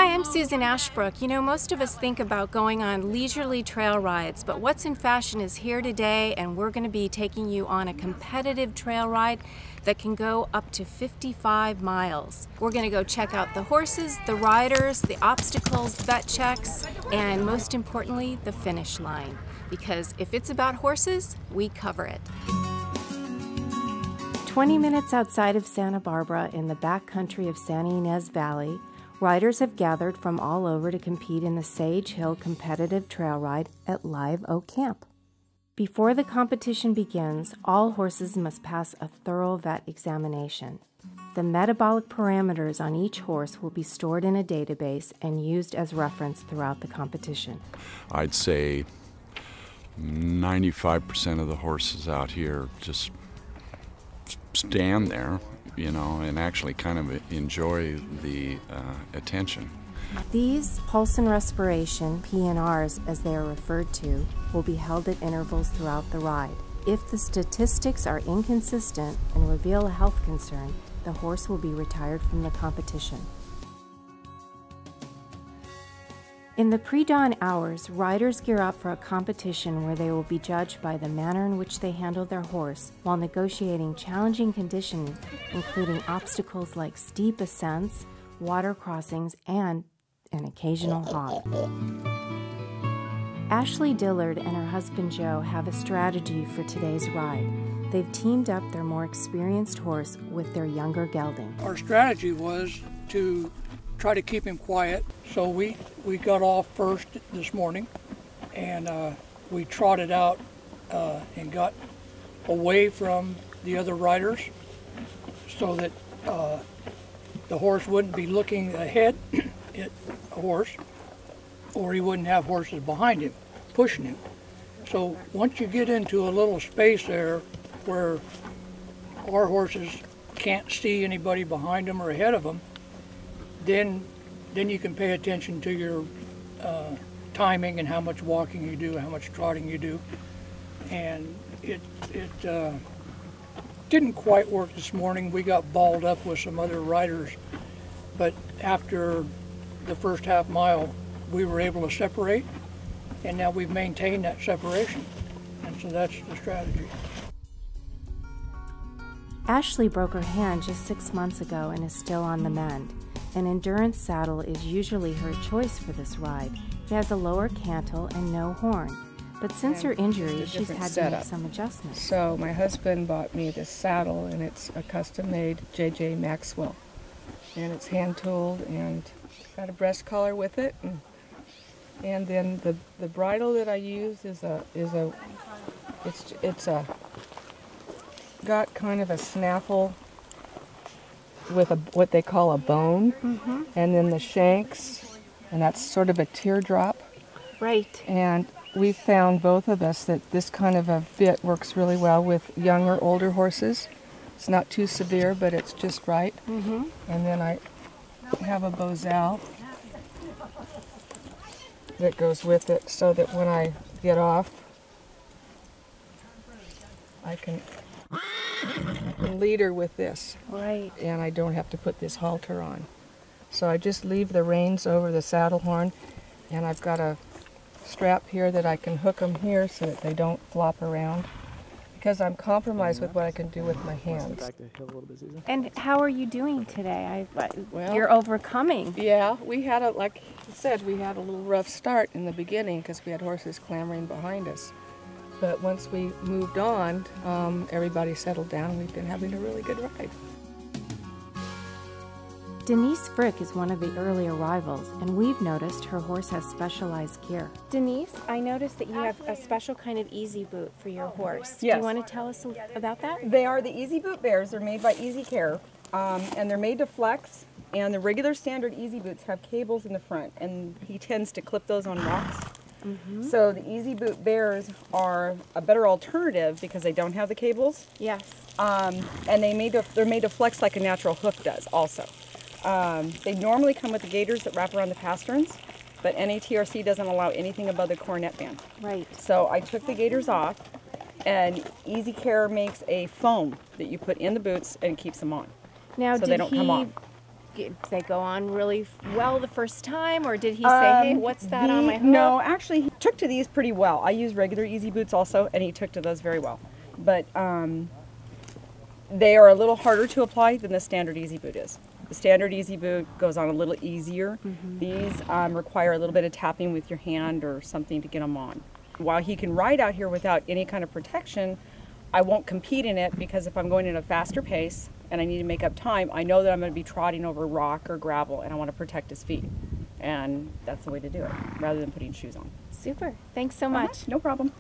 Hi, I'm Susan Ashbrook. You know, most of us think about going on leisurely trail rides, but what's in fashion is here today, and we're going to be taking you on a competitive trail ride that can go up to 55 miles. We're going to go check out the horses, the riders, the obstacles, vet checks, and most importantly, the finish line. Because if it's about horses, we cover it. 20 minutes outside of Santa Barbara in the backcountry of Santa Ynez Valley, riders have gathered from all over to compete in the Sage Hill competitive trail ride at Live Oak Camp. Before the competition begins, all horses must pass a thorough vet examination. The metabolic parameters on each horse will be stored in a database and used as reference throughout the competition. I'd say 95% of the horses out here just stand there, you know, and actually kind of enjoy the attention. These pulse and respiration, P&Rs as they are referred to, will be held at intervals throughout the ride. If the statistics are inconsistent and reveal a health concern, the horse will be retired from the competition. In the pre-dawn hours, riders gear up for a competition where they will be judged by the manner in which they handle their horse while negotiating challenging conditions, including obstacles like steep ascents, water crossings, and an occasional hog. Ashley Dillard and her husband Joe have a strategy for today's ride. They've teamed up their more experienced horse with their younger gelding. Our strategy was to try to keep him quiet, so we got off first this morning, and we trotted out and got away from the other riders so that the horse wouldn't be looking ahead at a horse, or he wouldn't have horses behind him pushing him. So once you get into a little space there where our horses can't see anybody behind them or ahead of them, then you can pay attention to your timing and how much walking you do, how much trotting you do. And it didn't quite work this morning. We got balled up with some other riders, but after the first half mile, we were able to separate, and now we've maintained that separation. And so that's the strategy. Ashley broke her hand just 6 months ago and is still on the mend. An endurance saddle is usually her choice for this ride. It has a lower cantle and no horn. But since her injury, she's had to make some adjustments. So my husband bought me this saddle, and it's a custom-made J.J. Maxwell. And it's hand-tooled and got a breast collar with it. And then the bridle that I use is got kind of a snaffle with what they call a bone, and then the shanks, and that's sort of a teardrop. Right. And we found, both of us, that this kind of a fit works really well with younger, older horses. It's not too severe, but it's just right. And then I have a bozal that goes with it, so that when I get off, I can lead her with this. Right. And I don't have to put this halter on. So I just leave the reins over the saddle horn, and I've got a strap here that I can hook them here so that they don't flop around, because I'm compromised with what I can do with my hands. And how are you doing today? Well, you're overcoming. Yeah, we had like you said, we had a little rough start in the beginning because we had horses clamoring behind us. But once we moved on, everybody settled down. We've been having a really good ride. Denise Frick is one of the early arrivals, and we've noticed her horse has specialized gear. Denise, I noticed that you have a special kind of easy boot for your horse. Yes. Do you want to tell us about that? They are the Easy Boot Bears. They're made by Easy Care, and they're made to flex. And the regular standard Easy Boots have cables in the front, and he tends to clip those on rocks. So the Easy Boot Bears are a better alternative because they don't have the cables. Yes. And they're made to flex like a natural hoof does also. They normally come with the gaiters that wrap around the pasterns, but NATRC doesn't allow anything above the cornet band. Right. So I took the gaiters off, and Easy Care makes a foam that you put in the boots and keeps them on. Now, so they don't come off. Did they go on really well the first time, or did he say, hey, what's that on my hoof? No, actually, he took to these pretty well. I use regular easy boots also, and he took to those very well. But they are a little harder to apply than the standard easy boot is. The standard easy boot goes on a little easier. These require a little bit of tapping with your hand or something to get them on. While he can ride out here without any kind of protection, I won't compete in it, because if I'm going at a faster pace and I need to make up time, I know that I'm going to be trotting over rock or gravel, and I want to protect his feet. And that's the way to do it, rather than putting shoes on. Super. Thanks so much. No problem.